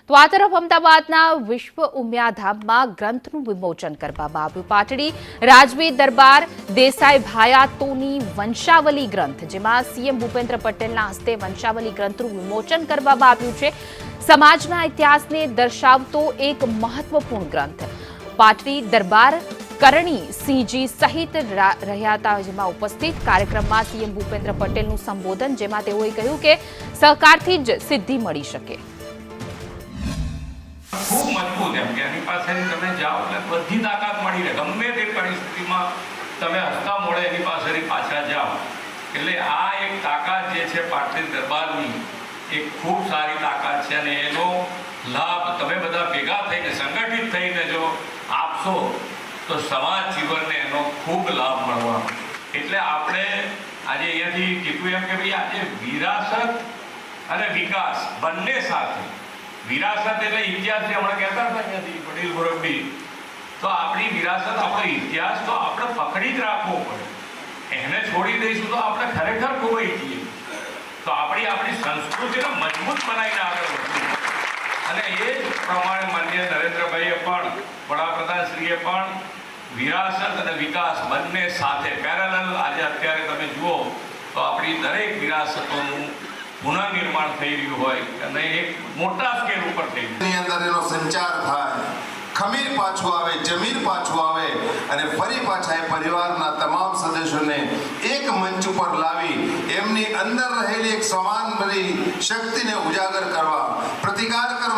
તો આ તરફ અમદાવાદના વિશ્વ ઉમિયાધામમાં ગ્રંથનું વિમોચન કરવામાં આવ્યું. પાટડી રાજવી દરબાર દેસાઈ ભાયાતોની વંશાવલી ગ્રંથ, જેમાં સીએમ ભૂપેન્દ્ર પટેલના હસ્તે વંશાવલી ગ્રંથનું વિમોચન કરવામાં આવ્યું છે. સમાજના ઇતિહાસને દર્શાવતો એક મહત્વપૂર્ણ ગ્રંથ. પાટડી દરબાર કરણી સિંહજી સહિત રહ્યા હતા, જેમાં ઉપસ્થિત કાર્યક્રમમાં સીએમ ભૂપેન્દ્ર પટેલનું સંબોધન, જેમાં તેઓએ કહ્યું કે સહકારથી જ સિદ્ધિ મળી શકે. ખૂબ મજબૂત એમ કે એની પાસેથી તમે જાઓ એટલે બધી તાકાત મળી રહે. ગમે તે પરિસ્થિતિમાં તમે હસતા મોડે એની પાસેથી પાછા જાઓ. એટલે આ એક તાકાત જે છે પાટડી દરબારની, એક ખૂબ સારી તાકાત છે અને એનો લાભ તમે બધા ભેગા થઈને સંગઠિત થઈને જો આપશો તો સમાજ જીવનને એનો ખૂબ લાભ મળવાનો. એટલે આપણે આજે અહીંયાથી કીધું એમ કે ભાઈ આજે વિરાસત અને વિકાસ બંને સાથે, વિરાસત એટલે ઇતિહાસ જે હમણાં કહેતા હતા અહીંયાથી વડીલ મુરબ્બી, તો આપણી વિરાસત આપણો ઇતિહાસ તો આપણે પકડી જ રાખવો પડે. એને છોડી દઈશું તો આપણે ખરેખર ખોવાઈ જઈએ. તો આપણી સંસ્કૃતિને મજબૂત બનાવીને આગળ વધવું. અને એ જ પ્રમાણે માનનીય નરેન્દ્રભાઈએ પણ, વડાપ્રધાનશ્રીએ પણ વિરાસત અને વિકાસ બંને સાથે પેરેલલ આજે અત્યારે તમે જુઓ તો આપણી દરેક વિરાસતોનું પુનઃનિર્માણ થઈ રહ્યું હોય અને એક મોટા સ્કેલ ઉપર થઈ રહ્યું. અંદર એનો સંચાર થાય, ખમીર પાછું આવે, જમીન પાછું આવે અને ફરી પાછા એ પરિવારના તમામ સદસ્યોને એક મંચ ઉપર લાવી એમની અંદર રહેલી એક સમાન બધી શક્તિને ઉજાગર કરવા, પ્રતિકાર કરવા